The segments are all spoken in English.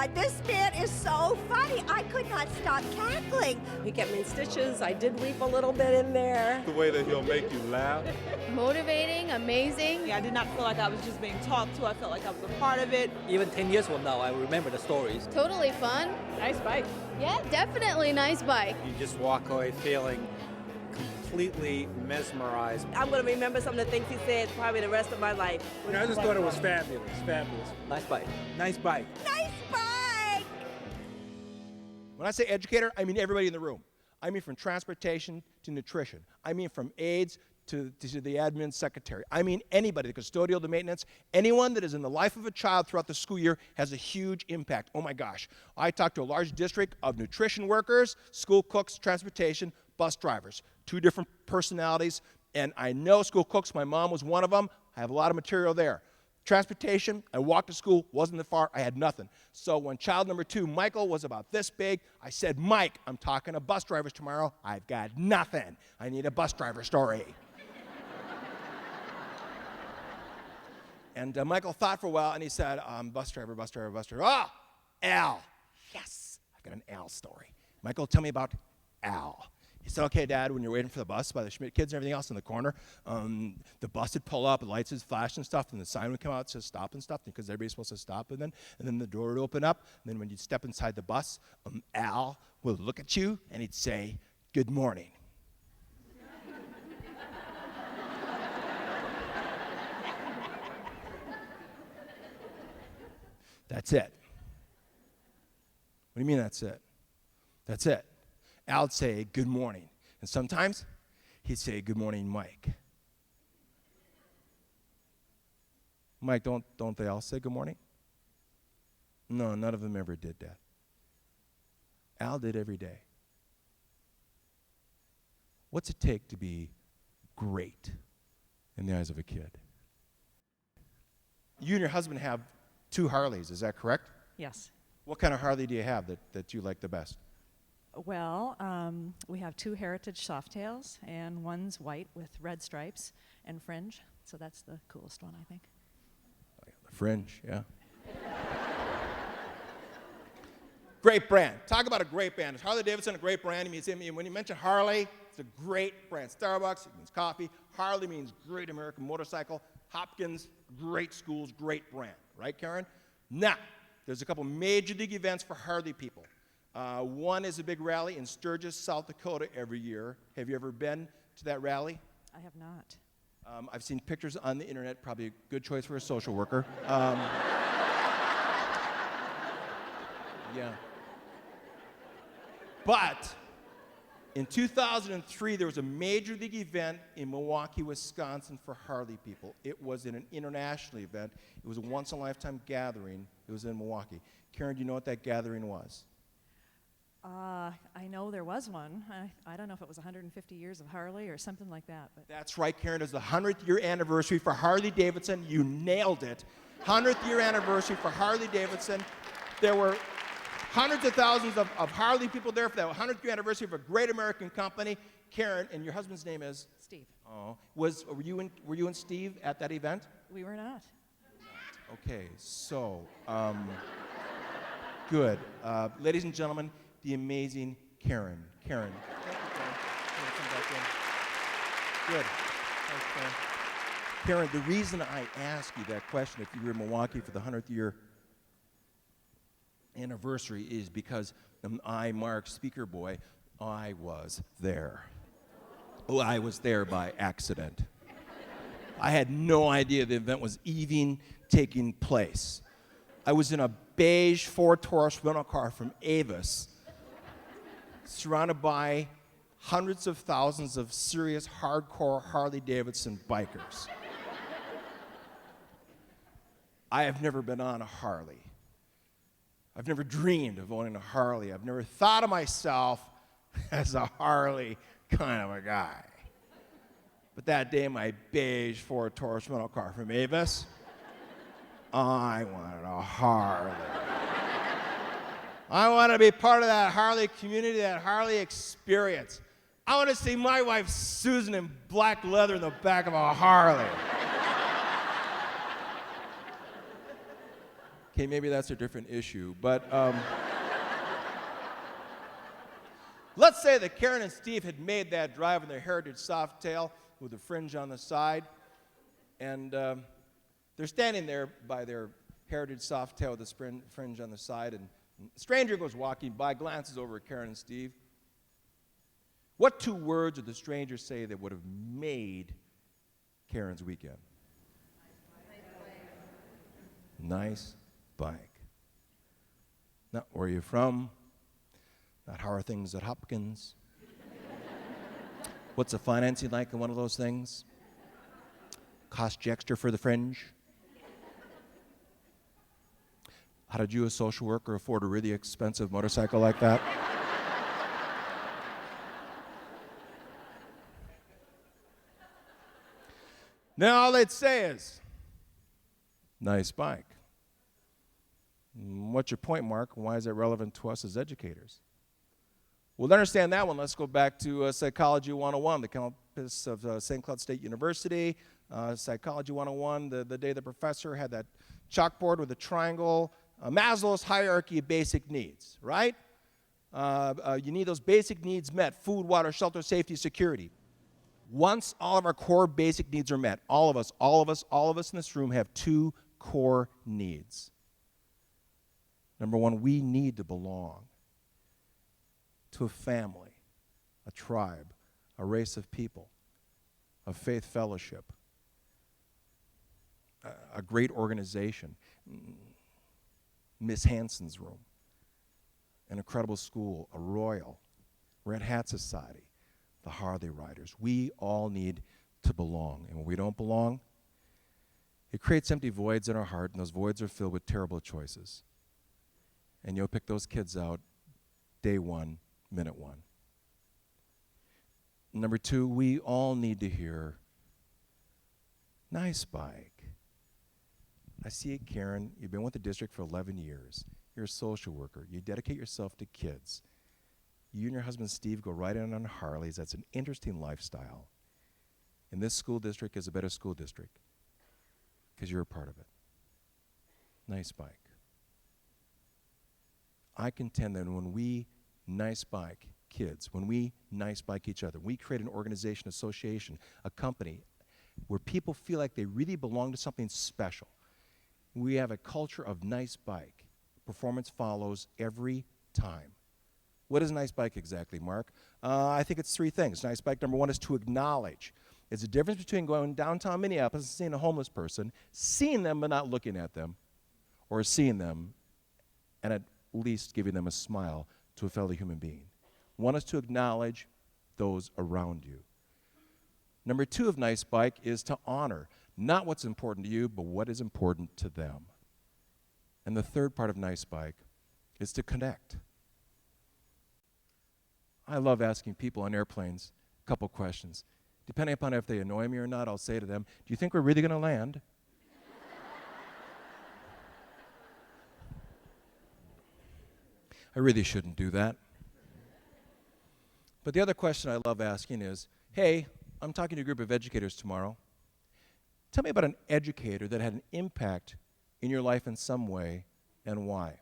God, this man is so funny. I could not stop cackling. He kept me in stitches. I did weep a little bit in there. The way that he'll make you laugh. Motivating, amazing. I did not feel like I was just being talked to. I felt like I was a part of it. Even 10 years from now, I will remember the stories. Totally fun. Nice bike. Yeah, definitely nice bike. You just walk away feeling completely mesmerized. I'm going to remember some of the things he said probably the rest of my life. I just thought it was fabulous, fabulous. Nice bike. Nice bike. Nice bike! When I say educator, I mean everybody in the room. I mean from transportation to nutrition. I mean from aides to the admin secretary. I mean anybody, the custodial, the maintenance, anyone that is in the life of a child throughout the school year has a huge impact. Oh my gosh. I talked to a large district of nutrition workers, school cooks, transportation, bus drivers. 2 different personalities, and I know school cooks, my mom was one of them. I have a lot of material there. Transportation, I walked to school, wasn't that far, I had nothing. So when child number 2, Michael, was about this big, I said, Mike, I'm talking to bus drivers tomorrow. I've got nothing. I need a bus driver story. And Michael thought for a while, and he said, bus driver. Ah, Al. Yes, I've got an Al story. Michael, tell me about Al. He said, okay, Dad, when you're waiting for the bus by the Schmidt kids and everything else in the corner, the bus would pull up, the lights would flash and stuff, and the sign would come out that says stop and stuff, because everybody's supposed to stop, and then the door would open up, and then when you'd step inside the bus, Al would look at you, and he'd say, good morning. That's it. What do you mean that's it? That's it. Al'd say, good morning. And sometimes he'd say, good morning, Mike. Mike, don't they all say good morning? No, none of them ever did that. Al did every day. What's it take to be great in the eyes of a kid? You and your husband have 2 Harleys, is that correct? Yes. What kind of Harley do you have that you like the best? Well, we have 2 Heritage Softails, and one's white with red stripes and fringe. So that's the coolest one, I think. Oh, yeah, the fringe, yeah. Great brand. Talk about a great brand. Is Harley Davidson a great brand? When you mention Harley, it's a great brand. Starbucks, it means coffee. Harley means great American motorcycle. Hopkins, great schools, great brand. Right, Karen? Now, there's a couple major league events for Harley people. One is a big rally in Sturgis, South Dakota every year. Have you ever been to that rally? I have not. I've seen pictures on the internet, probably a good choice for a social worker. Yeah. But in 2003, there was a major league event in Milwaukee, Wisconsin for Harley people. It was an international event. It was a once-in-a-lifetime gathering. It was in Milwaukee. Karen, do you know what that gathering was? I know there was one. I don't know if it was 150 years of Harley or something like that. But That's right, Karen. It was the 100th year anniversary for Harley Davidson. You nailed it. 100th year anniversary for Harley Davidson. There were hundreds of thousands of Harley people there for that 100th year anniversary of a great American company. Karen, and your husband's name is? Steve. Oh, were you and Steve at that event? We were not. Okay, so, good. Ladies and gentlemen, the amazing Karen. Karen. Thank you, Karen. Come back in. Good. Thanks, Karen. Karen, the reason I asked you that question, if you were in Milwaukee for the 100th year anniversary, is because I, Mark, speaker boy, I was there. Oh, I was there by accident. I had no idea the event was even taking place. I was in a beige Ford Taurus rental car from Avis, surrounded by hundreds of thousands of serious, hardcore Harley Davidson bikers. I have never been on a Harley. I've never dreamed of owning a Harley. I've never thought of myself as a Harley kind of a guy. But that day, my beige Ford Taurus rental car from Avis, I wanted a Harley. I want to be part of that Harley community, that Harley experience. I want to see my wife Susan in black leather in the back of a Harley. Okay, maybe that's a different issue, but let's say that Karen and Steve had made that drive in their Heritage Softail with a fringe on the side, and they're standing there by their Heritage Softail with a fringe on the side, and a stranger goes walking by, glances over at Karen and Steve. What two words would the stranger say that would have made Karen's weekend? Nice bike. Not where are you from, not how are things at Hopkins. What's the financing like in one of those things? Cost you extra for the fringe? How did you, a social worker, afford a really expensive motorcycle like that? Now all they'd say is, nice bike. What's your point, Mark? Why is that relevant to us as educators? Well, to understand that one, let's go back to Psychology 101, the campus of St. Cloud State University. Psychology 101, the day the professor had that chalkboard with a triangle, Maslow's Hierarchy of basic needs, right? You need those basic needs met: food, water, shelter, safety, security. Once all of our core basic needs are met, all of us in this room have two core needs. Number one, we need to belong to a family, a tribe, a race of people, a faith fellowship, a great organization, Miss Hanson's room, an incredible school, a royal, Red Hat Society, the Harley Riders. We all need to belong. And when we don't belong, it creates empty voids in our heart, and those voids are filled with terrible choices. And you'll pick those kids out day one, minute one. Number two, we all need to hear, nice bike. I see it, Karen. You've been with the district for 11 years. You're a social worker. You dedicate yourself to kids. You and your husband, Steve, go right in on Harleys. That's an interesting lifestyle. And this school district is a better school district because you're a part of it. Nice bike. I contend that when we nice bike kids, when we nice bike each other, we create an organization, association, a company where people feel like they really belong to something special. We have a culture of nice bike. Performance follows every time. What is nice bike exactly, Mark? I think it's three things. Nice bike, number one, is to acknowledge. It's the difference between going downtown Minneapolis and seeing a homeless person, seeing them but not looking at them, or seeing them and at least giving them a smile to a fellow human being. One is to acknowledge those around you. Number two of nice bike is to honor, not what's important to you, but what is important to them. And the third part of nice bike is to connect. I love asking people on airplanes a couple questions. Depending upon if they annoy me or not, I'll say to them, do you think we're really going to land? I really shouldn't do that. But the other question I love asking is, hey, I'm talking to a group of educators tomorrow. Tell me about an educator that had an impact in your life in some way and why.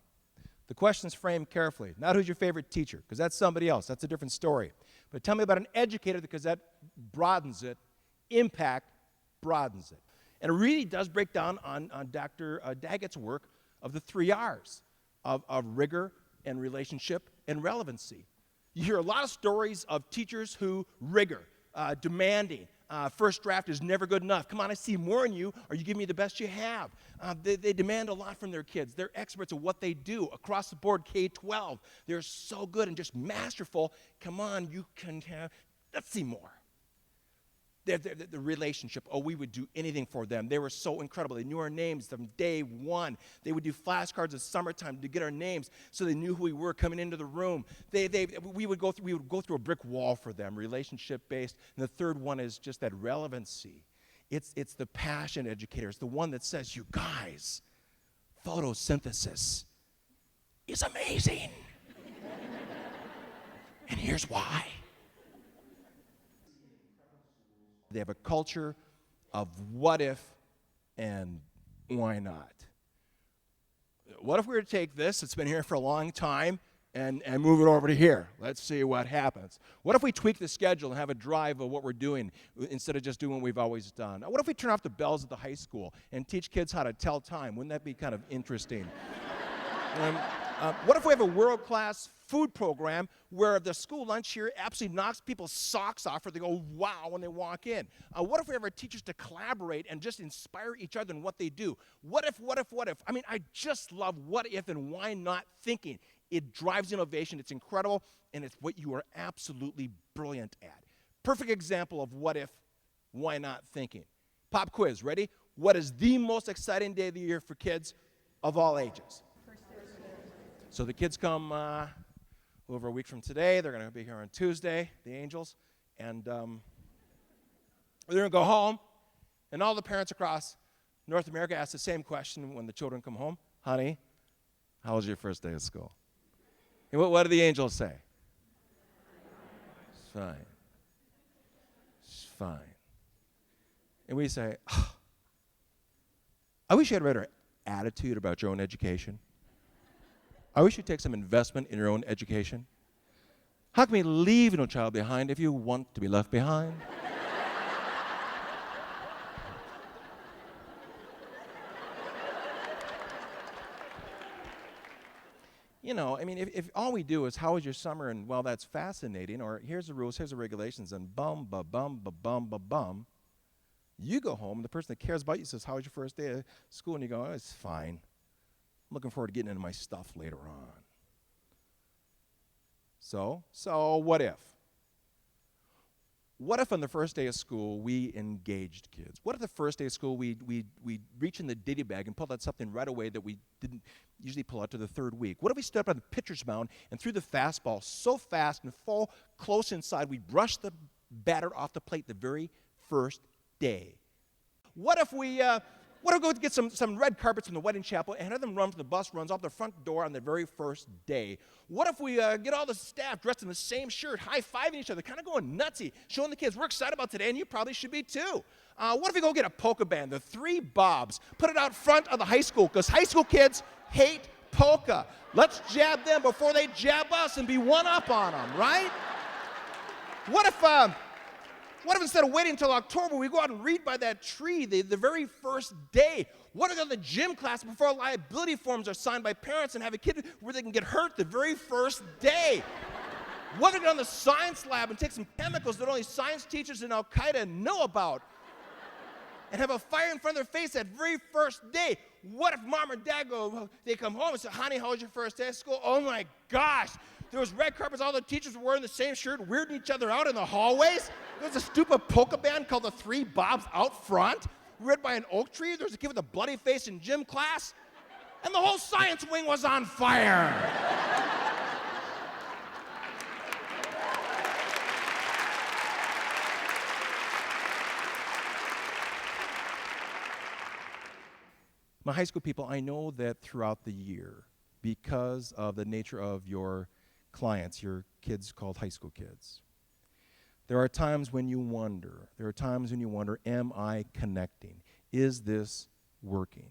The question's framed carefully. Not who's your favorite teacher, because that's somebody else. That's a different story. But tell me about an educator, because that broadens it. Impact broadens it. And it really does break down on Dr. Daggett's work of the 3 R's, of rigor and relationship and relevancy. You hear a lot of stories of teachers who rigor, demanding. First draft is never good enough. Come on, I see more in you, or you give me the best you have. They demand a lot from their kids. They're experts at what they do. Across the board, K-12, they're so good and just masterful. Come on, you can have, let's see more. The relationship, oh, we would do anything for them. They were so incredible. They knew our names from day one. They would do flashcards in summertime to get our names so they knew who we were coming into the room. We would go through a brick wall for them, relationship-based. And the third one is just that relevancy. It's the passion educator. It's the one that says, you guys, photosynthesis is amazing. And here's why. They have a culture of what if and why not. What if we were to take this, it's been here for a long time, and move it over to here? Let's see what happens. What if we tweak the schedule and have a drive of what we're doing instead of just doing what we've always done? What if we turn off the bells at the high school and teach kids how to tell time? Wouldn't that be kind of interesting? What if we have a world-class food program where the school lunch here absolutely knocks people's socks off or they go, wow, when they walk in? What if we have our teachers to collaborate and just inspire each other in what they do? What if? I mean, I just love what if and why not thinking. It drives innovation. It's incredible, and it's what you are absolutely brilliant at. Perfect example of what if, why not thinking. Pop quiz, ready? What is the most exciting day of the year for kids of all ages? So the kids come over a week from today. They're going to be here on Tuesday, the Angels. And they're going to go home. And all the parents across North America ask the same question when the children come home. Honey, how was your first day of school? And what do the Angels say? It's fine. It's fine. And we say, oh, I wish you had a better attitude about your own education. I wish you'd take some investment in your own education. How can we leave no child behind if you want to be left behind? You know, I mean, if all we do is, how was your summer? And, well, that's fascinating. Or, here's the rules, here's the regulations, and bum, ba-bum, ba-bum, ba-bum. You go home, and the person that cares about you says, how was your first day of school? And you go, oh, it's fine. I'm looking forward to getting into my stuff later on. So what if? What if on the first day of school we engaged kids? What if the first day of school we reach in the ditty bag and pulled out something right away that we didn't usually pull out to the third week? What if we stood up on the pitcher's mound and threw the fastball so fast and full close inside we brushed the batter off the plate the very first day? What if we go get some red carpets from the wedding chapel and have them run from the bus runs out the front door on the very first day? What if we get all the staff dressed in the same shirt, high-fiving each other, kind of going nutsy, showing the kids we're excited about today, and you probably should be too? What if we go get a polka band, the Three Bobs, put it out front of the high school, because high school kids hate polka. Let's jab them before they jab us and be one up on them, right? What if instead of waiting until October, we go out and read by that tree the very first day? What if the gym class before liability forms are signed by parents and have a kid where they can get hurt the very first day? What if we go in the science lab and take some chemicals that only science teachers in Al-Qaeda know about and have a fire in front of their face that very first day? What if mom or dad they come home and say, honey, how was your first day of school? Oh my gosh, there was red carpets, all the teachers were wearing the same shirt, weirding each other out in the hallways. There was a stupid polka band called the Three Bobs out front, read by an oak tree. There was a kid with a bloody face in gym class, and the whole science wing was on fire. My high school people, I know that throughout the year, because of the nature of your clients, your kids called high school kids, there are times when you wonder, am I connecting? Is this working?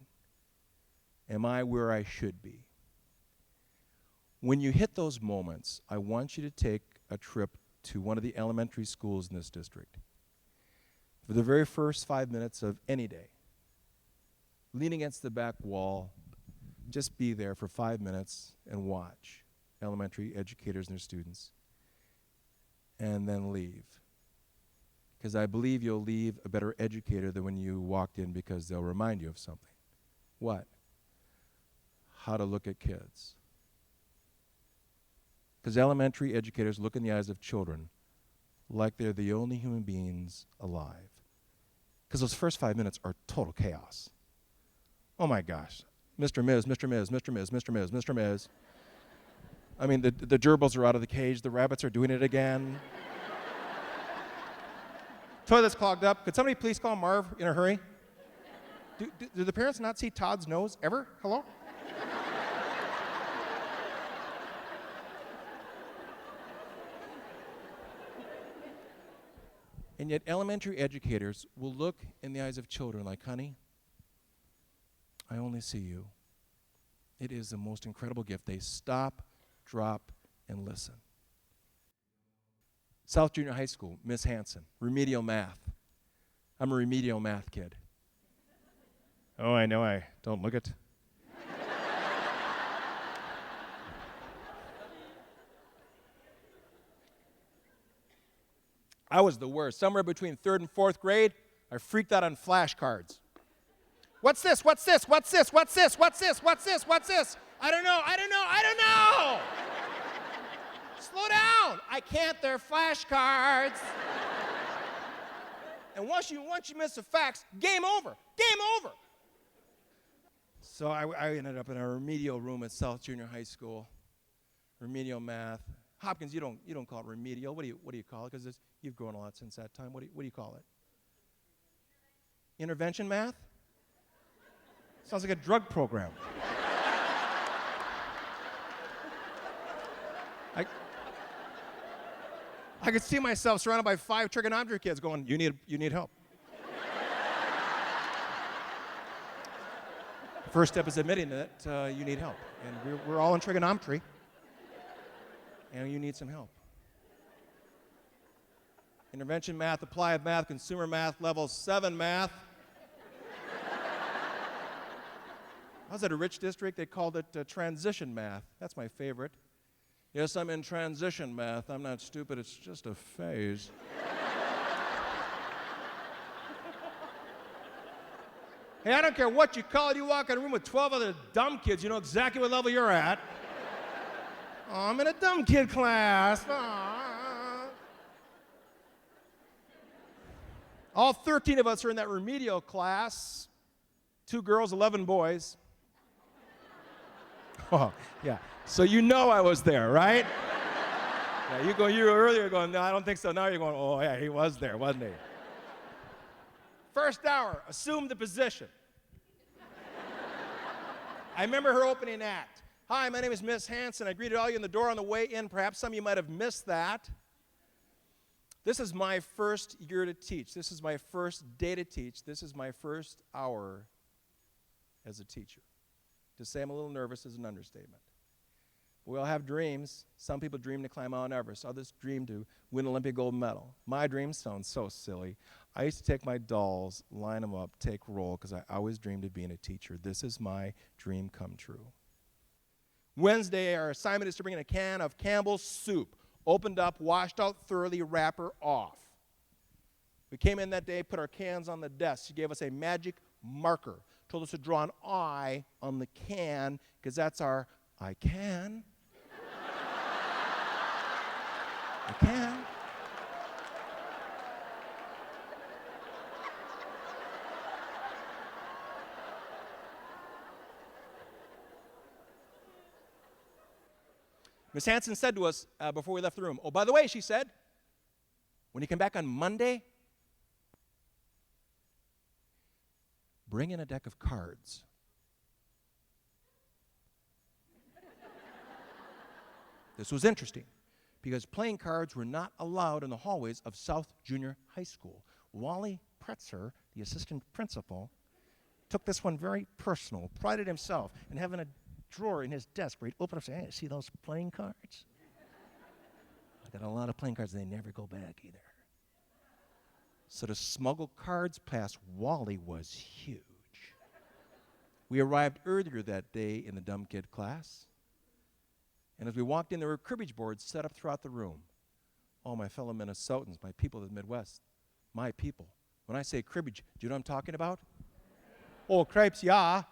Am I where I should be? When you hit those moments, I want you to take a trip to one of the elementary schools in this district. For the very first 5 minutes of any day, lean against the back wall, just be there for 5 minutes and watch elementary educators and their students, and then leave. Because I believe you'll leave a better educator than when you walked in, because they'll remind you of something. What? How to look at kids. Because elementary educators look in the eyes of children like they're the only human beings alive. Because those first 5 minutes are total chaos. Oh my gosh. Mr. Ms., Mr. Ms., Mr. Ms., Mr. Ms., Mr. Ms. I mean, the gerbils are out of the cage. The rabbits are doing it again. Toilet's clogged up. Could somebody please call Marv in a hurry? Do the parents not see Todd's nose ever? Hello? And yet elementary educators will look in the eyes of children like, honey, I only see you. It is the most incredible gift. They stop, drop, and listen. South Junior High School, Miss Hanson, remedial math. I'm a remedial math kid. Oh, I know, I don't look it. I was the worst. Somewhere between 3rd and 4th grade, I freaked out on flashcards. What's this? What's this? What's this? What's this? What's this? What's this? What's this? I don't know. I don't know. I don't know. Slow down. I can't. They're flashcards. And once you miss the facts, game over. Game over. So I ended up in a remedial room at South Junior High School. Remedial math. Hopkins, you don't call it remedial. What do you call it? Because you've grown a lot since that time. What do you call it? Intervention math? Sounds like a drug program. I could see myself surrounded by 5 trigonometry kids going, you need help. First step is admitting that you need help. And we're all in trigonometry. And you need some help. Intervention math, applied math, consumer math, level 7 math. I was at a rich district, they called it transition math. That's my favorite. Yes, I'm in transition math. I'm not stupid, it's just a phase. Hey, I don't care what you call it. You walk in a room with 12 other dumb kids, you know exactly what level you're at. Oh, I'm in a dumb kid class. Aww. All 13 of us are in that remedial class. 2 girls, 11 boys. Oh, yeah. So you know I was there, right? Yeah, you were earlier going, no, I don't think so. Now you're going, oh, yeah, he was there, wasn't he? First hour, assume the position. I remember her opening act. Hi, my name is Miss Hanson. I greeted all you in the door on the way in. Perhaps some of you might have missed that. This is my first year to teach. This is my first day to teach. This is my first hour as a teacher. To say I'm a little nervous is an understatement. We all have dreams. Some people dream to climb Mount Everest. Others dream to win an Olympic gold medal. My dreams sound so silly. I used to take my dolls, line them up, take roll, because I always dreamed of being a teacher. This is my dream come true. Wednesday, our assignment is to bring in a can of Campbell's soup, opened up, washed out thoroughly, wrapper off. We came in that day, put our cans on the desk. She gave us a magic marker, told us to draw an I on the can, because that's our I can. I can. Miss Hanson said to us before we left the room, oh, by the way, she said, when you come back on Monday, bring in a deck of cards. This was interesting because playing cards were not allowed in the hallways of South Junior High School. Wally Pretzer, the assistant principal, took this one very personal, prided himself in having a drawer in his desk where he'd open up and say, hey, see those playing cards? I got a lot of playing cards, and they never go back either. So to smuggle cards past Wally was huge. We arrived earlier that day in the dumb kid class, and as we walked in, there were cribbage boards set up throughout the room. Oh, my fellow Minnesotans, my people of the Midwest, my people. When I say cribbage, do you know what I'm talking about? Oh, crepes, yeah.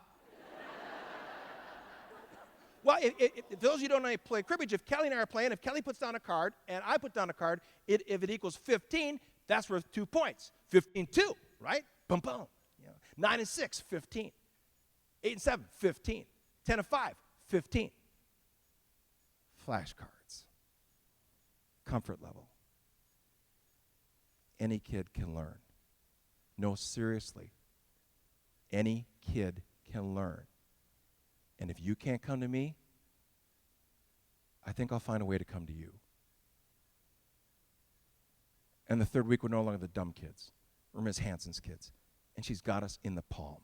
Well, if those of you don't know how to play cribbage, if Kelly and I are playing, if Kelly puts down a card and I put down a card, if it equals 15, that's worth 2 points. 15-2, right? Boom, boom. You know, 9 and 6, 15. 8 and 7, 15. 10 and 5, 15. Flashcards. Comfort level. Any kid can learn. No, seriously. Any kid can learn. And if you can't come to me, I think I'll find a way to come to you. And the third week, we're no longer the dumb kids. We're Ms. Hanson's kids. And she's got us in the palm.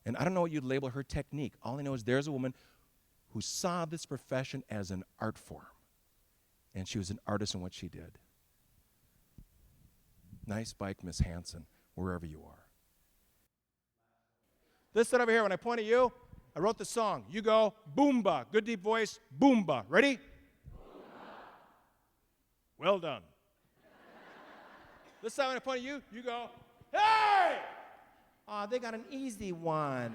And I don't know what you'd label her technique. All I know is there's a woman who saw this profession as an art form. And she was an artist in what she did. Nice bike, Miss Hanson, wherever you are. This side over here, when I point at you, I wrote the song. You go, boomba. Good deep voice, boomba. Ready? Boomba. Well done. This side, when I point at you, you go, hey! Aw, they got an easy one.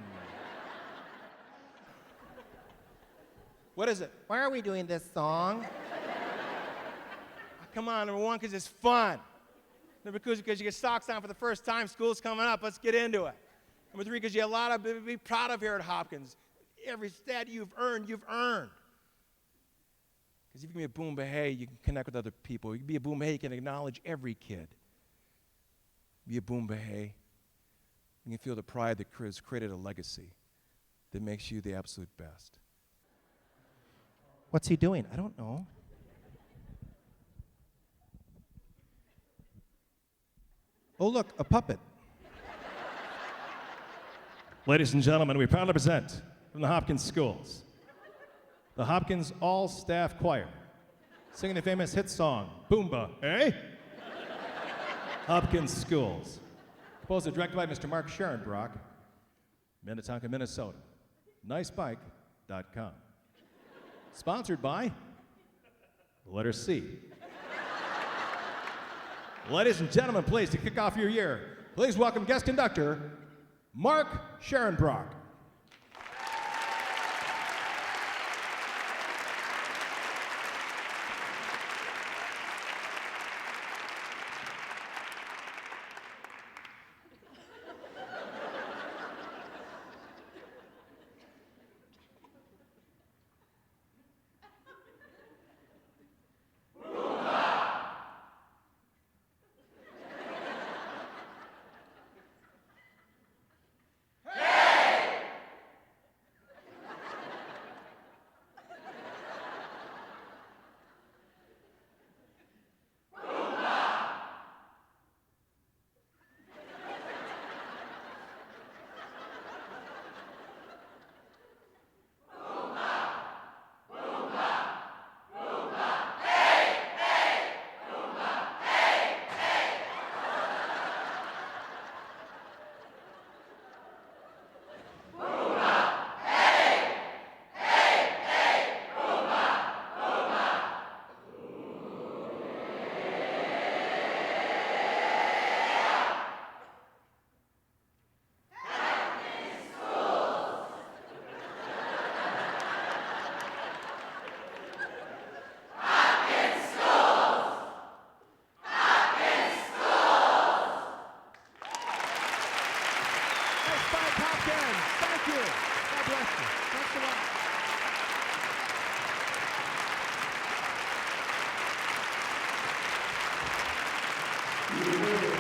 What is it? Why are we doing this song? Come on, number one, because it's fun. Number two, because you get socks on for the first time. School's coming up. Let's get into it. Number three, because you have a lot to be proud of here at Hopkins. Every stat you've earned, you've earned. Because if you can be a boom hey, you can connect with other people. You can be a boom hey, you can acknowledge every kid. Be a boom hey. You can feel the pride that has created a legacy that makes you the absolute best. What's he doing? I don't know. Oh, look, a puppet. Ladies and gentlemen, we proudly present from the Hopkins Schools, the Hopkins All-Staff Choir, singing the famous hit song, Boomba, eh? Hopkins Schools. Composed and directed by Mr. Mark Scharenbroich, Minnetonka, Minnesota. Nicebike.com. Sponsored by the letter C. Ladies and gentlemen, please, to kick off your year, please welcome guest conductor, Mark Scharenbroich. Thank you. God bless you. Thanks a lot.